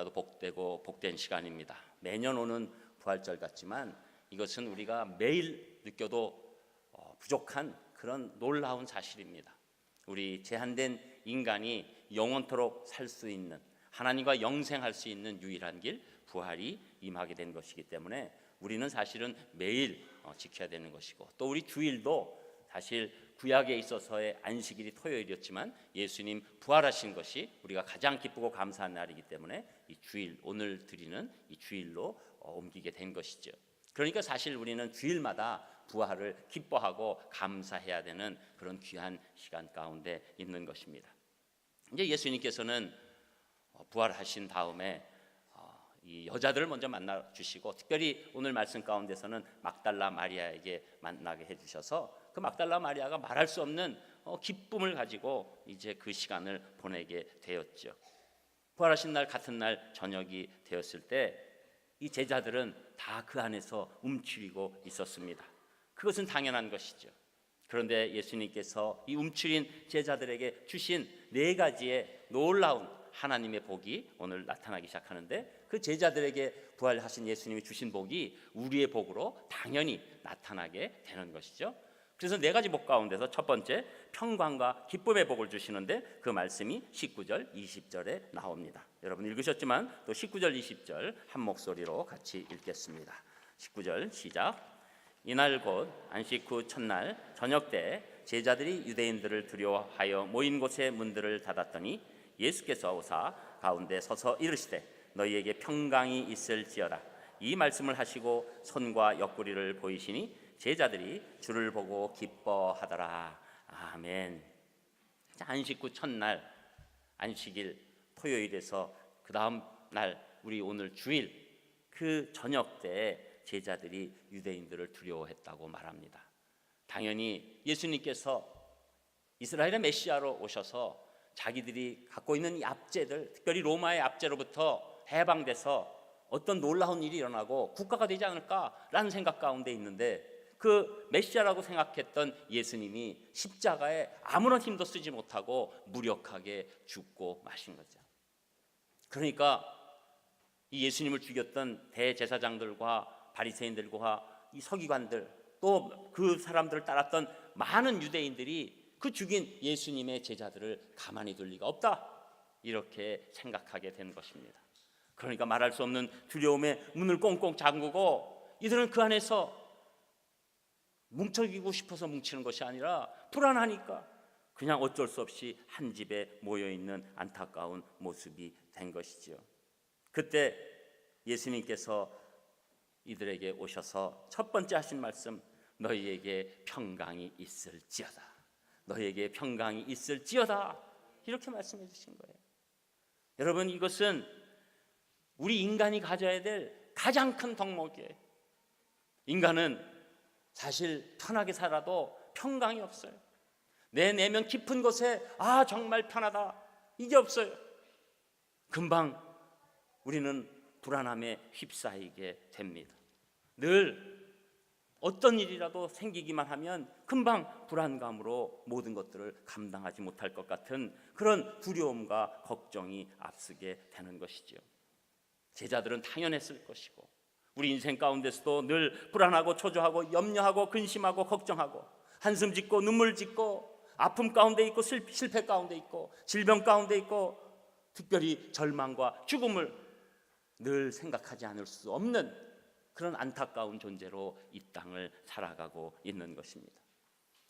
너무나도 복되고 복된 시간입니다. 매년 오는 부활절 같지만 이것은 우리가 매일 느껴도 부족한 그런 놀라운 사실입니다. 우리 제한된 인간이 영원토록 살 수 있는, 하나님과 영생할 수 있는 유일한 길, 부활이 임하게 된 것이기 때문에 우리는 사실은 매일 지켜야 되는 것이고, 또 우리 주일도 사실 구약에 있어서의 안식일이 토요일이었지만 예수님 부활하신 것이 우리가 가장 기쁘고 감사한 날이기 때문에 이 주일, 오늘 드리는 이 주일로 옮기게 된 것이죠. 그러니까 사실 우리는 주일마다 부활을 기뻐하고 감사해야 되는 그런 귀한 시간 가운데 있는 것입니다. 이제 예수님께서는 부활하신 다음에 이 여자들을 먼저 만나 주시고, 특별히 오늘 말씀 가운데서는 막달라 마리아에게 만나게 해주셔서 그 막달라 마리아가 말할 수 없는 기쁨을 가지고 이제 그 시간을 보내게 되었죠. 부활하신 날 같은 날 저녁이 되었을 때 이 제자들은 다 그 안에서 움츠리고 있었습니다. 그것은 당연한 것이죠. 그런데 예수님께서 이 움츠린 제자들에게 주신 4가지의 놀라운 하나님의 복이 오늘 나타나기 시작하는데, 그 제자들에게 부활하신 예수님이 주신 복이 우리의 복으로 당연히 나타나게 되는 것이죠. 그래서 4가지 복 가운데서 첫 번째, 평강과 기쁨의 복을 주시는데 그 말씀이 19절, 20절에 나옵니다. 여러분 읽으셨지만 또 19절, 20절 한 목소리로 같이 읽겠습니다. 19절 시작. 이날 곧 안식 후 첫날 저녁 때 제자들이 유대인들을 두려워하여 모인 곳의 문들을 닫았더니 예수께서 오사 가운데 서서 이르시되 너희에게 평강이 있을지어다. 이 말씀을 하시고 손과 옆구리를 보이시니 제자들이 주를 보고 기뻐하더라. 아멘. 안식 후 첫날, 안식일 토요일에서 그 다음 날 우리 오늘 주일, 그 저녁 때 제자들이 유대인들을 두려워했다고 말합니다. 당연히 예수님께서 이스라엘의 메시아로 오셔서 자기들이 갖고 있는 이 압제들, 특별히 로마의 압제로부터 해방돼서 어떤 놀라운 일이 일어나고 국가가 되지 않을까라는 생각 가운데 있는데, 그 메시아라고 생각했던 예수님이 십자가에 아무런 힘도 쓰지 못하고 무력하게 죽고 마신 거죠. 그러니까 이 예수님을 죽였던 대제사장들과 바리새인들과 이 서기관들, 또 그 사람들을 따랐던 많은 유대인들이 그 죽인 예수님의 제자들을 가만히 둘 리가 없다, 이렇게 생각하게 된 것입니다. 그러니까 말할 수 없는 두려움에 문을 꽁꽁 잠그고, 이들은 그 안에서 뭉쳐지고 싶어서 뭉치는 것이 아니라 불안하니까 그냥 어쩔 수 없이 한 집에 모여있는 안타까운 모습이 된 것이죠. 그때 예수님께서 이들에게 오셔서 첫 번째 하신 말씀, 너희에게 평강이 있을지어다, 너희에게 평강이 있을지어다, 이렇게 말씀해 주신 거예요. 여러분, 이것은 우리 인간이 가져야 될 가장 큰 덕목이에요. 인간은 사실 편하게 살아도 평강이 없어요. 내 내면 깊은 곳에 정말 편하다, 이게 없어요. 금방 우리는 불안함에 휩싸이게 됩니다. 늘 어떤 일이라도 생기기만 하면 금방 불안감으로 모든 것들을 감당하지 못할 것 같은 그런 두려움과 걱정이 앞서게 되는 것이죠. 제자들은 당연했을 것이고, 우리 인생 가운데서도 늘 불안하고 초조하고 염려하고 근심하고 걱정하고 한숨 짓고 눈물 짓고 아픔 가운데 있고 실패 가운데 있고 질병 가운데 있고 특별히 절망과 죽음을 늘 생각하지 않을 수 없는 그런 안타까운 존재로 이 땅을 살아가고 있는 것입니다.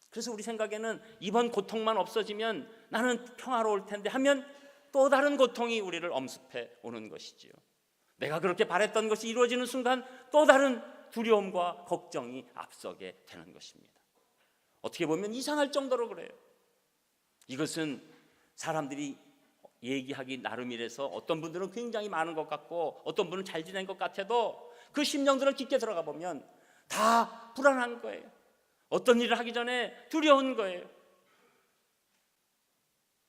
그래서 우리 생각에는 이번 고통만 없어지면 나는 평화로울 텐데 하면 또 다른 고통이 우리를 엄습해 오는 것이지요. 내가 그렇게 바랬던 것이 이루어지는 순간 또 다른 두려움과 걱정이 앞서게 되는 것입니다. 어떻게 보면 이상할 정도로 그래요. 이것은 사람들이 얘기하기 나름이라서 어떤 분들은 굉장히 많은 것 같고 어떤 분은 잘 지낸 것 같아도 그 심령들을 깊게 들어가 보면 다 불안한 거예요. 어떤 일을 하기 전에 두려운 거예요.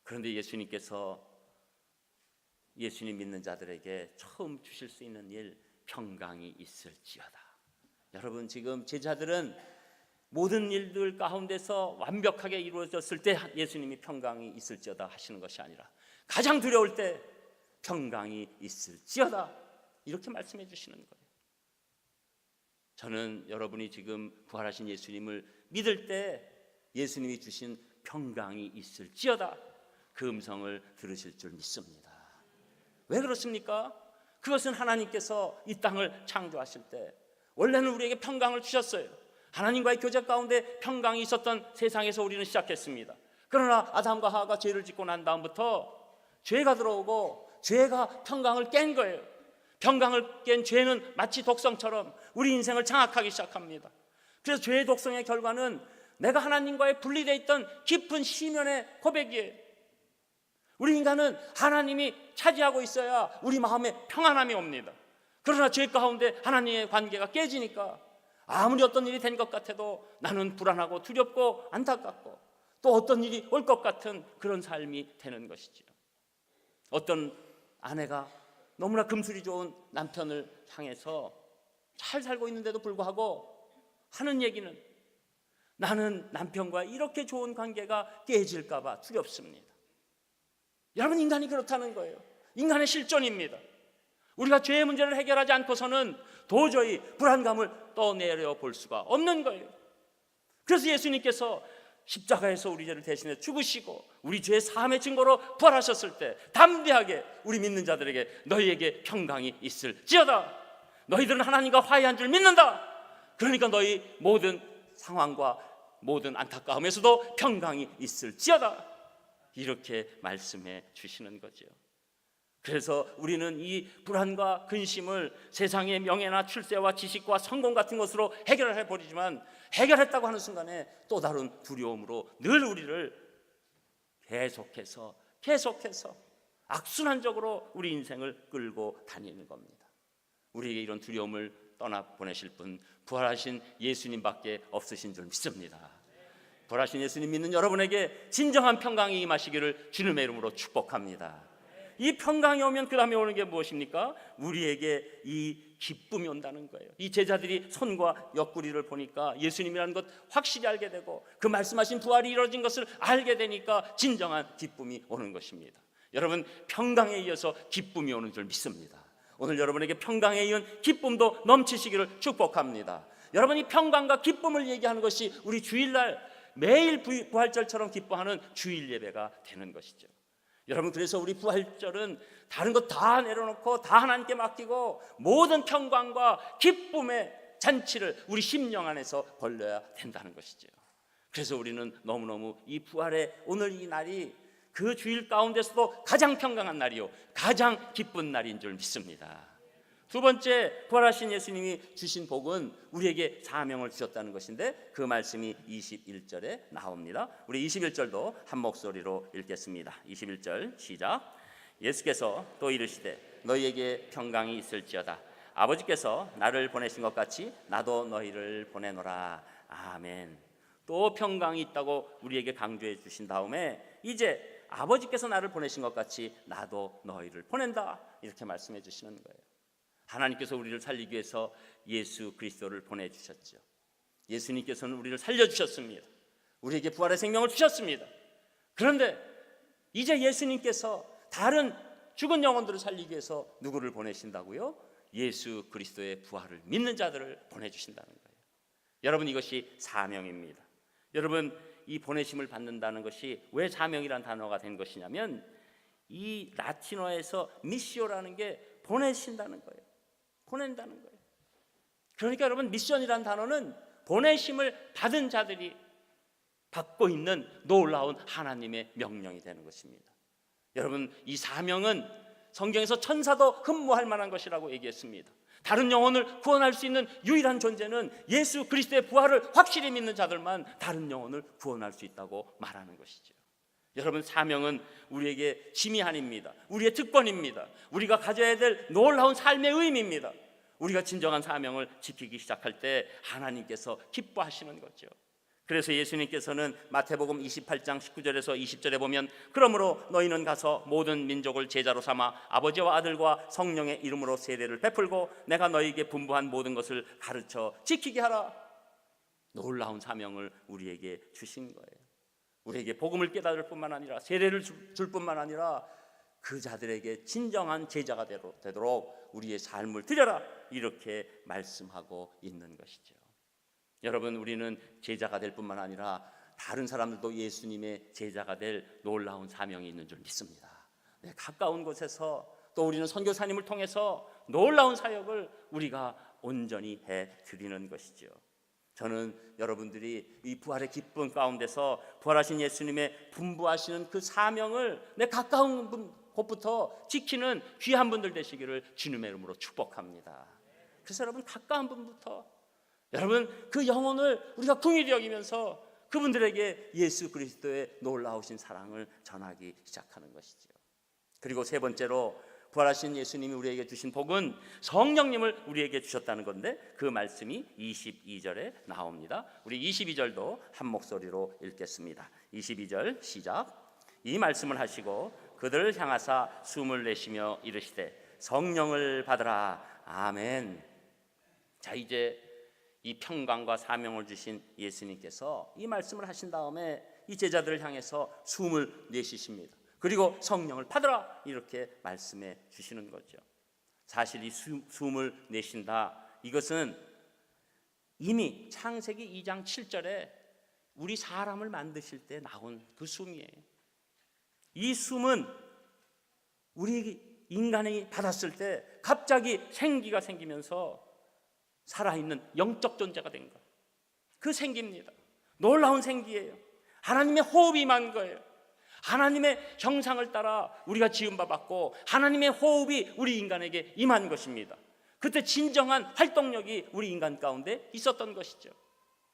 그런데 예수님께서 예수님 믿는 자들에게 처음 주실 수 있는 일, 평강이 있을지어다. 여러분, 지금 제자들은 모든 일들 가운데서 완벽하게 이루어졌을 때 예수님이 평강이 있을지어다 하시는 것이 아니라 가장 두려울 때, 평강이 있을지어다. 이렇게 말씀해 주시는 거예요. 저는 여러분이 지금 부활하신 예수님을 믿을 때 예수님이 주신 평강이 있을지어다 그 음성을 들으실 줄 믿습니다. 왜 그렇습니까? 그것은 하나님께서 이 땅을 창조하실 때 원래는 우리에게 평강을 주셨어요. 하나님과의 교제 가운데 평강이 있었던 세상에서 우리는 시작했습니다. 그러나 아담과 하와가 죄를 짓고 난 다음부터 죄가 들어오고 죄가 평강을 깬 거예요. 평강을 깬 죄는 마치 독성처럼 우리 인생을 장악하기 시작합니다. 그래서 죄의 독성의 결과는 내가 하나님과의 분리되어 있던 깊은 시면의 고백이에요. 우리 인간은 하나님이 차지하고 있어야 우리 마음에 평안함이 옵니다. 그러나 죄 가운데 하나님의 관계가 깨지니까 아무리 어떤 일이 된 것 같아도 나는 불안하고 두렵고 안타깝고 또 어떤 일이 올 것 같은 그런 삶이 되는 것이죠. 어떤 아내가 너무나 금술이 좋은 남편을 향해서 잘 살고 있는데도 불구하고 하는 얘기는 나는 남편과 이렇게 좋은 관계가 깨질까 봐 두렵습니다. 여러분, 인간이 그렇다는 거예요. 인간의 실존입니다. 우리가 죄의 문제를 해결하지 않고서는 도저히 불안감을 떠내려 볼 수가 없는 거예요. 그래서 예수님께서 십자가에서 우리 죄를 대신해 죽으시고 우리 죄의 사함의 증거로 부활하셨을 때 담대하게 우리 믿는 자들에게 너희에게 평강이 있을지어다. 너희들은 하나님과 화해한 줄 믿는다. 그러니까 너희 모든 상황과 모든 안타까움에서도 평강이 있을지어다. 이렇게 말씀해 주시는 거죠. 그래서 우리는 이 불안과 근심을 세상의 명예나 출세와 지식과 성공 같은 것으로 해결해 버리지만 해결했다고 하는 순간에 또 다른 두려움으로 늘 우리를 계속해서 악순환적으로 우리 인생을 끌고 다니는 겁니다. 우리에게 이런 두려움을 떠나보내실 분 부활하신 예수님밖에 없으신 줄 믿습니다. 부활하신 예수님 믿는 여러분에게 진정한 평강이 임하시기를 주님의 이름으로 축복합니다. 이 평강이 오면 그 다음에 오는 게 무엇입니까? 우리에게 이 기쁨이 온다는 거예요. 이 제자들이 손과 옆구리를 보니까 예수님이라는 것 확실히 알게 되고 그 말씀하신 부활이 이루어진 것을 알게 되니까 진정한 기쁨이 오는 것입니다. 여러분, 평강에 이어서 기쁨이 오는 줄 믿습니다. 오늘 여러분에게 평강에 이은 기쁨도 넘치시기를 축복합니다. 여러분이 평강과 기쁨을 얘기하는 것이 우리 주일날 매일 부활절처럼 기뻐하는 주일 예배가 되는 것이죠. 여러분, 그래서 우리 부활절은 다른 것 다 내려놓고 다 하나님께 맡기고 모든 평강과 기쁨의 잔치를 우리 심령 안에서 벌려야 된다는 것이죠. 그래서 우리는 너무너무 이 부활의 오늘 이 날이 그 주일 가운데서도 가장 평강한 날이요 가장 기쁜 날인 줄 믿습니다. 두 번째, 부활하신 예수님이 주신 복은 우리에게 사명을 주셨다는 것인데 그 말씀이 21절에 나옵니다. 우리 21절도 한 목소리로 읽겠습니다. 21절 시작. 예수께서 또 이르시되 너희에게 평강이 있을지어다. 아버지께서 나를 보내신 것 같이 나도 너희를 보내노라. 아멘. 또 평강이 있다고 우리에게 강조해 주신 다음에 이제 아버지께서 나를 보내신 것 같이 나도 너희를 보낸다. 이렇게 말씀해 주시는 거예요. 하나님께서 우리를 살리기 위해서 예수 그리스도를 보내주셨죠. 예수님께서는 우리를 살려주셨습니다. 우리에게 부활의 생명을 주셨습니다. 그런데 이제 예수님께서 다른 죽은 영혼들을 살리기 위해서 누구를 보내신다고요? 예수 그리스도의 부활을 믿는 자들을 보내주신다는 거예요. 여러분, 이것이 사명입니다. 여러분, 이 보내심을 받는다는 것이 왜 사명이라는 단어가 된 것이냐면 이 라틴어에서 미시오라는 게 보내신다는 거예요. 보낸다는 거예요. 그러니까 여러분, 미션이라는 단어는 보내심을 받은 자들이 받고 있는 놀라운 하나님의 명령이 되는 것입니다. 여러분, 이 사명은 성경에서 천사도 흠모할 만한 것이라고 얘기했습니다. 다른 영혼을 구원할 수 있는 유일한 존재는 예수 그리스도의 부활을 확실히 믿는 자들만 다른 영혼을 구원할 수 있다고 말하는 것이죠. 여러분, 사명은 우리에게 짐이 아닙니다. 우리의 특권입니다. 우리가 가져야 될 놀라운 삶의 의미입니다. 우리가 진정한 사명을 지키기 시작할 때 하나님께서 기뻐하시는 거죠. 그래서 예수님께서는 마태복음 28장 19절에서 20절에 보면 그러므로 너희는 가서 모든 민족을 제자로 삼아 아버지와 아들과 성령의 이름으로 세례를 베풀고 내가 너희에게 분부한 모든 것을 가르쳐 지키게 하라. 놀라운 사명을 우리에게 주신 거예요. 우리에게 복음을 깨달을 뿐만 아니라 세례를 줄 뿐만 아니라 그 자들에게 진정한 제자가 되도록 우리의 삶을 드려라, 이렇게 말씀하고 있는 것이죠. 여러분, 우리는 제자가 될 뿐만 아니라 다른 사람들도 예수님의 제자가 될 놀라운 사명이 있는 줄 믿습니다. 가까운 곳에서 또 우리는 선교사님을 통해서 놀라운 사역을 우리가 온전히 해드리는 것이죠. 저는 여러분들이 이 부활의 기쁨 가운데서 부활하신 예수님의 분부하시는 그 사명을 내 가까운 곳부터 지키는 귀한 분들 되시기를 주님의 이름으로 축복합니다. 그래서 여러분, 가까운 분부터 여러분 그 영혼을 우리가 긍휼히 여기면서 그분들에게 예수 그리스도의 놀라우신 사랑을 전하기 시작하는 것이죠. 그리고 세 번째로 부활하신 예수님이 우리에게 주신 복은 성령님을 우리에게 주셨다는 건데, 그 말씀이 22절에 나옵니다. 우리 22절도 한 목소리로 읽겠습니다. 22절 시작. 이 말씀을 하시고 그들을 향하사 숨을 내쉬며 이르시되 성령을 받으라. 아멘. 자, 이제 이 평강과 사명을 주신 예수님께서 이 말씀을 하신 다음에 이 제자들을 향해서 숨을 내쉬십니다. 그리고 성령을 받으라, 이렇게 말씀해 주시는 거죠. 사실 이 숨을 내쉰다, 이것은 이미 창세기 2장 7절에 우리 사람을 만드실 때 나온 그 숨이에요. 이 숨은 우리 인간이 받았을 때 갑자기 생기가 생기면서 살아있는 영적 존재가 된 거예요. 그 생기입니다. 놀라운 생기예요. 하나님의 호흡이 임한 거예요. 하나님의 형상을 따라 우리가 지음받았고 하나님의 호흡이 우리 인간에게 임한 것입니다. 그때 진정한 활동력이 우리 인간 가운데 있었던 것이죠.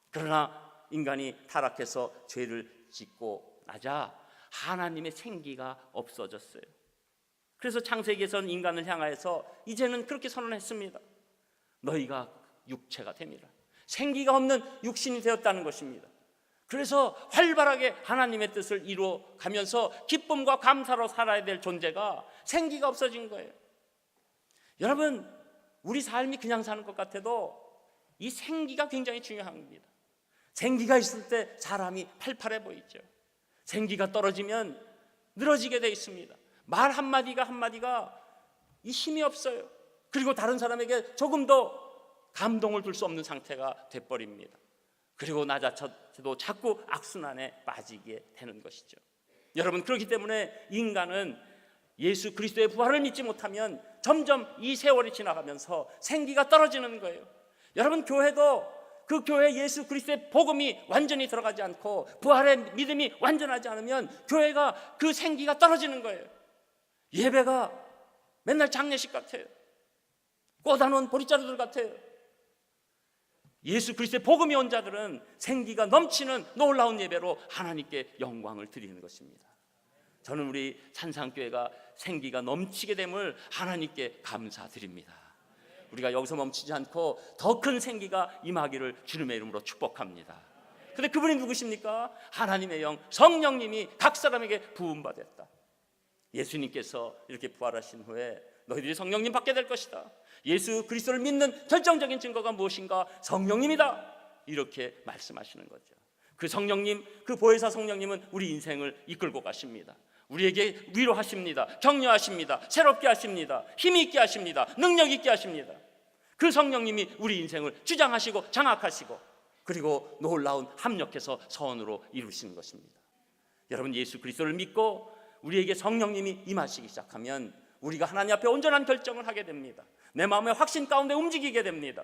그러나 인간이 타락해서 죄를 짓고 나자 하나님의 생기가 없어졌어요. 그래서 창세기에서는 인간을 향하여서 이제는 그렇게 선언했습니다. 너희가 육체가 됨이라. 생기가 없는 육신이 되었다는 것입니다. 그래서 활발하게 하나님의 뜻을 이루어 가면서 기쁨과 감사로 살아야 될 존재가 생기가 없어진 거예요. 여러분, 우리 삶이 그냥 사는 것 같아도 이 생기가 굉장히 중요한 겁니다. 생기가 있을 때 사람이 팔팔해 보이죠. 생기가 떨어지면 늘어지게 돼 있습니다. 말 한마디가 이 힘이 없어요. 그리고 다른 사람에게 조금 더 감동을 줄 수 없는 상태가 돼버립니다. 그리고 나 자체도 자꾸 악순환에 빠지게 되는 것이죠. 여러분, 그렇기 때문에 인간은 예수 그리스도의 부활을 믿지 못하면 점점 이 세월이 지나가면서 생기가 떨어지는 거예요. 여러분, 교회도 그 교회 예수 그리스도의 복음이 완전히 들어가지 않고 부활의 믿음이 완전하지 않으면 교회가 그 생기가 떨어지는 거예요. 예배가 맨날 장례식 같아요. 꽂아놓은 보릿자루들 같아요. 예수 그리스도의 복음이 온 자들은 생기가 넘치는 놀라운 예배로 하나님께 영광을 드리는 것입니다. 저는 우리 산상교회가 생기가 넘치게 됨을 하나님께 감사드립니다. 우리가 여기서 멈추지 않고 더 큰 생기가 임하기를 주님의 이름으로 축복합니다. 그런데 그분이 누구십니까? 하나님의 영 성령님이 각 사람에게 부음받았다. 예수님께서 이렇게 부활하신 후에 너희들이 성령님 받게 될 것이다. 예수 그리스도를 믿는 결정적인 증거가 무엇인가? 성령님이다. 이렇게 말씀하시는 거죠. 그 성령님, 그 보혜사 성령님은 우리 인생을 이끌고 가십니다. 우리에게 위로하십니다. 격려하십니다. 새롭게 하십니다. 힘이 있게 하십니다. 능력 있게 하십니다. 그 성령님이 우리 인생을 주장하시고 장악하시고 그리고 놀라운 합력해서 선으로 이루시는 것입니다. 여러분, 예수 그리스도를 믿고 우리에게 성령님이 임하시기 시작하면 우리가 하나님 앞에 온전한 결정을 하게 됩니다. 내 마음의 확신 가운데 움직이게 됩니다.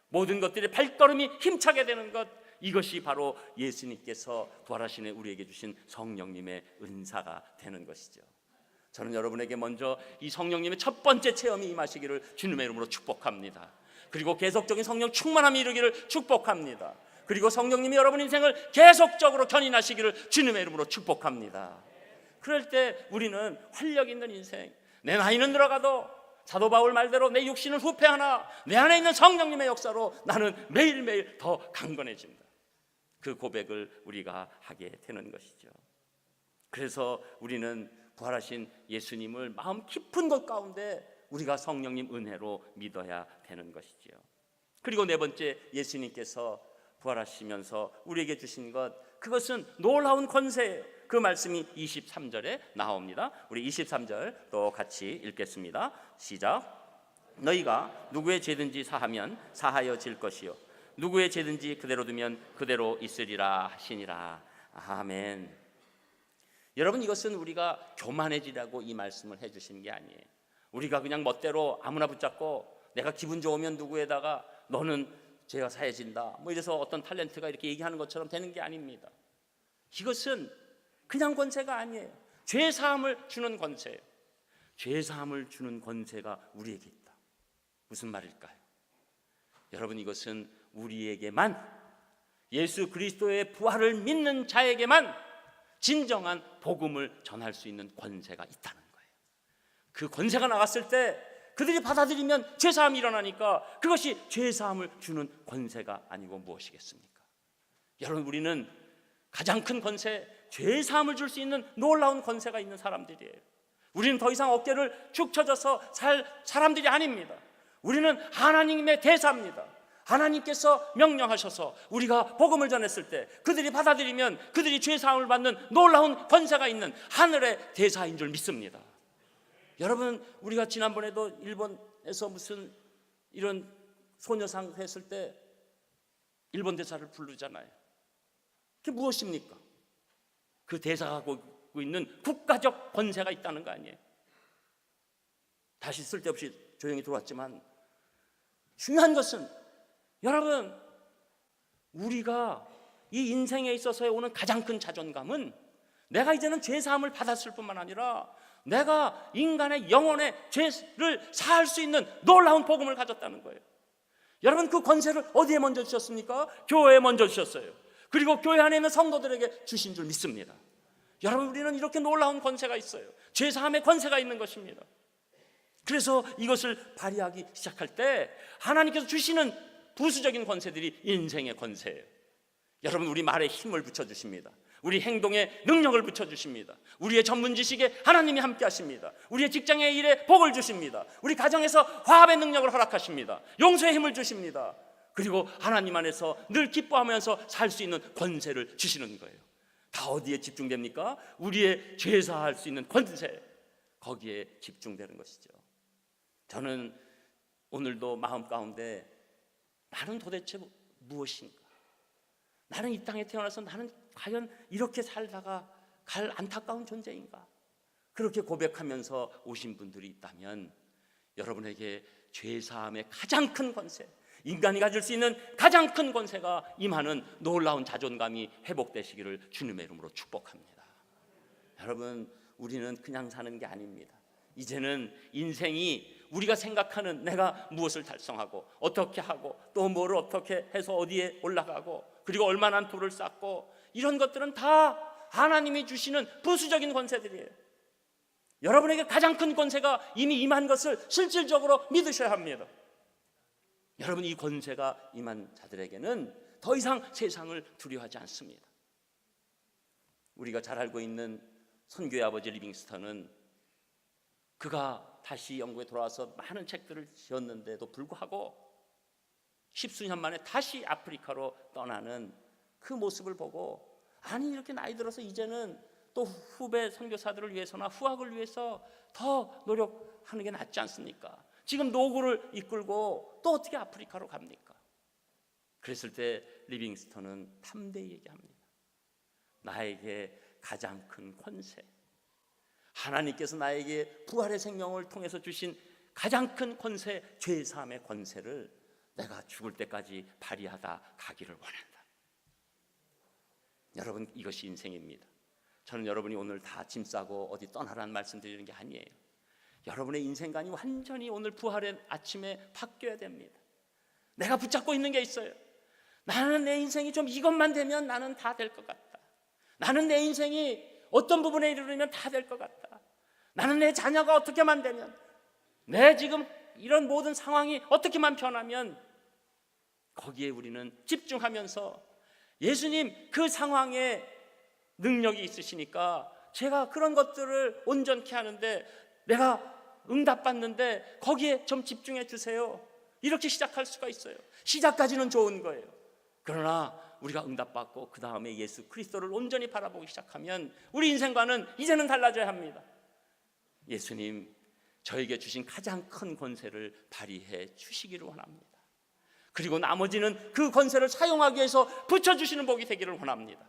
모든 것들이 발걸음이 힘차게 되는 것, 이것이 바로 예수님께서 부활하신 후에 우리에게 주신 성령님의 은사가 되는 것이죠. 저는 여러분에게 먼저 이 성령님의 첫 번째 체험이 임하시기를 주님의 이름으로 축복합니다. 그리고 계속적인 성령 충만함이 이루기를 축복합니다. 그리고 성령님이 여러분 인생을 계속적으로 견인하시기를 주님의 이름으로 축복합니다. 그럴 때 우리는 활력 있는 인생, 내 나이는 들어가도 사도 바울 말대로 내 육신은 후패하나 내 안에 있는 성령님의 역사로 나는 매일매일 더 강건해진다. 그 고백을 우리가 하게 되는 것이죠. 그래서 우리는 부활하신 예수님을 마음 깊은 곳 가운데 우리가 성령님 은혜로 믿어야 되는 것이죠. 그리고 네 번째, 예수님께서 부활하시면서 우리에게 주신 것, 그것은 놀라운 권세예요. 그 말씀이 23절에 나옵니다. 우리 23절 또 같이 읽겠습니다. 시작. 너희가 누구의 죄든지 사하면 사하여질 것이요 누구의 죄든지 그대로 두면 그대로 있으리라 하시니라. 아멘. 여러분, 이것은 우리가 교만해지라고 이 말씀을 해주시는 게 아니에요. 우리가 그냥 멋대로 아무나 붙잡고 내가 기분 좋으면 누구에다가 너는 죄가 사해진다 뭐 이래서 어떤 탤런트가 이렇게 얘기하는 것처럼 되는 게 아닙니다. 이것은 그냥 권세가 아니에요. 죄 사함을 주는 권세예요. 죄 사함을 주는 권세가 우리에게 있다. 무슨 말일까요? 여러분, 이것은 우리에게만, 예수 그리스도의 부활을 믿는 자에게만 진정한 복음을 전할 수 있는 권세가 있다는 거예요. 그 권세가 나갔을 때 그들이 받아들이면 죄사함이 일어나니까 그것이 죄사함을 주는 권세가 아니고 무엇이겠습니까? 여러분, 우리는 가장 큰 권세, 죄사함을 줄 수 있는 놀라운 권세가 있는 사람들이에요. 우리는 더 이상 어깨를 축 처져서 살 사람들이 아닙니다. 우리는 하나님의 대사입니다. 하나님께서 명령하셔서 우리가 복음을 전했을 때 그들이 받아들이면 그들이 죄사함을 받는 놀라운 권세가 있는 하늘의 대사인 줄 믿습니다. 여러분, 우리가 지난번에도 일본에서 무슨 이런 소녀상 했을 때 일본 대사를 부르잖아요. 그게 무엇입니까? 그 대사가 갖고 있는 국가적 권세가 있다는 거 아니에요? 다시 쓸데없이 조용히 들어왔지만 중요한 것은, 여러분, 우리가 이 인생에 있어서 오는 가장 큰 자존감은 내가 이제는 죄사함을 받았을 뿐만 아니라 내가 인간의 영혼의 죄를 사할 수 있는 놀라운 복음을 가졌다는 거예요. 여러분, 그 권세를 어디에 먼저 주셨습니까? 교회에 먼저 주셨어요. 그리고 교회 안에 있는 성도들에게 주신 줄 믿습니다. 여러분, 우리는 이렇게 놀라운 권세가 있어요. 죄사함의 권세가 있는 것입니다. 그래서 이것을 발휘하기 시작할 때 하나님께서 주시는 부수적인 권세들이 인생의 권세예요. 여러분, 우리 말에 힘을 붙여주십니다. 우리 행동에 능력을 붙여주십니다. 우리의 전문 지식에 하나님이 함께 하십니다. 우리의 직장의 일에 복을 주십니다. 우리 가정에서 화합의 능력을 허락하십니다. 용서의 힘을 주십니다. 그리고 하나님 안에서 늘 기뻐하면서 살 수 있는 권세를 주시는 거예요. 다 어디에 집중됩니까? 우리의 죄사할 수 있는 권세, 거기에 집중되는 것이죠. 저는 오늘도 마음 가운데 나는 도대체 무엇인가? 나는 이 땅에 태어나서 나는 과연 이렇게 살다가 갈 안타까운 존재인가? 그렇게 고백하면서 오신 분들이 있다면 여러분에게 죄사함의 가장 큰 권세, 인간이 가질 수 있는 가장 큰 권세가 임하는 놀라운 자존감이 회복되시기를 주님의 이름으로 축복합니다. 여러분, 우리는 그냥 사는 게 아닙니다. 이제는 인생이 우리가 생각하는 내가 무엇을 달성하고 어떻게 하고 또 뭐를 어떻게 해서 어디에 올라가고 그리고 얼마나 부를 쌓고 이런 것들은 다 하나님이 주시는 부수적인 권세들이에요. 여러분에게 가장 큰 권세가 이미 임한 것을 실질적으로 믿으셔야 합니다. 여러분, 이 권세가 임한 자들에게는 더 이상 세상을 두려워하지 않습니다. 우리가 잘 알고 있는 선교의 아버지 리빙스턴은 그가 다시 영국에 돌아와서 많은 책들을 지었는데도 불구하고 십수년 만에 다시 아프리카로 떠나는 그 모습을 보고, 아니 이렇게 나이 들어서 이제는 또 후배 선교사들을 위해서나 후학을 위해서 더 노력하는 게 낫지 않습니까? 지금 노구를 이끌고 또 어떻게 아프리카로 갑니까? 그랬을 때 리빙스턴은 담대히 얘기합니다. 나에게 가장 큰 권세, 하나님께서 나에게 부활의 생명을 통해서 주신 가장 큰 권세, 죄사함의 권세를 내가 죽을 때까지 발휘하다 가기를 원한다. 여러분, 이것이 인생입니다. 저는 여러분이 오늘 다 짐 싸고 어디 떠나라는 말씀 드리는 게 아니에요. 여러분의 인생관이 완전히 오늘 부활의 아침에 바뀌어야 됩니다. 내가 붙잡고 있는 게 있어요. 나는 내 인생이 좀 이것만 되면 나는 다 될 것 같다. 나는 내 인생이 어떤 부분에 이르르면 다 될 것 같다. 나는 내 자녀가 어떻게만 되면, 내 지금 이런 모든 상황이 어떻게만 변하면, 거기에 우리는 집중하면서 예수님 그 상황에 능력이 있으시니까 제가 그런 것들을 온전케 하는데 내가 응답받는데 거기에 좀 집중해 주세요. 이렇게 시작할 수가 있어요. 시작까지는 좋은 거예요. 그러나 우리가 응답받고 그 다음에 예수 그리스도를 온전히 바라보기 시작하면 우리 인생과는 이제는 달라져야 합니다. 예수님, 저에게 주신 가장 큰 권세를 발휘해 주시기를 원합니다. 그리고 나머지는 그 권세를 사용하기 위해서 붙여주시는 복이 되기를 원합니다.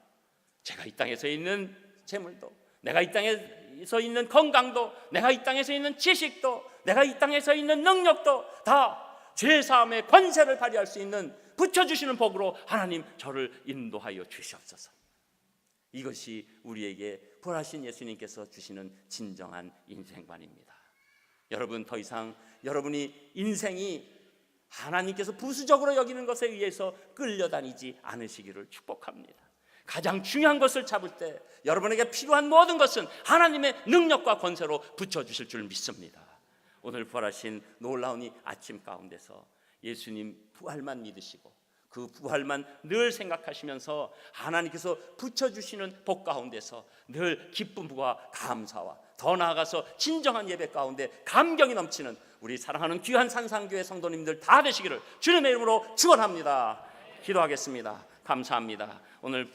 제가 이 땅에서 있는 재물도, 내가 이 땅에서 있는 건강도, 내가 이 땅에서 있는 지식도, 내가 이 땅에서 있는 능력도 다 죄사함의 권세를 발휘할 수 있는 붙여주시는 복으로 하나님 저를 인도하여 주시옵소서. 이것이 우리에게 부활하신 예수님께서 주시는 진정한 인생관입니다. 여러분, 더 이상 여러분이 인생이 하나님께서 부수적으로 여기는 것에 의해서 끌려다니지 않으시기를 축복합니다. 가장 중요한 것을 잡을 때 여러분에게 필요한 모든 것은 하나님의 능력과 권세로 붙여주실 줄 믿습니다. 오늘 부활하신 놀라운 이 아침 가운데서 예수님 부활만 믿으시고 그 부활만 늘 생각하시면서 하나님께서 붙여주시는 복 가운데서 늘 기쁨과 감사와 더 나아가서 진정한 예배 가운데 감격이 넘치는 우리 사랑하는 귀한 산상교회 성도님들 다 되시기를 주님의 이름으로 축원합니다. 기도하겠습니다. 감사합니다. 오늘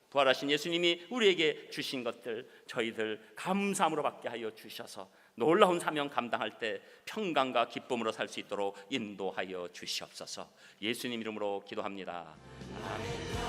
부활하신 예수님이 우리에게 주신 것들 저희들 감사함으로 받게 하여 주셔서 놀라운 사명 감당할 때 평강과 기쁨으로 살 수 있도록 인도하여 주시옵소서. 예수님 이름으로 기도합니다. 아멘.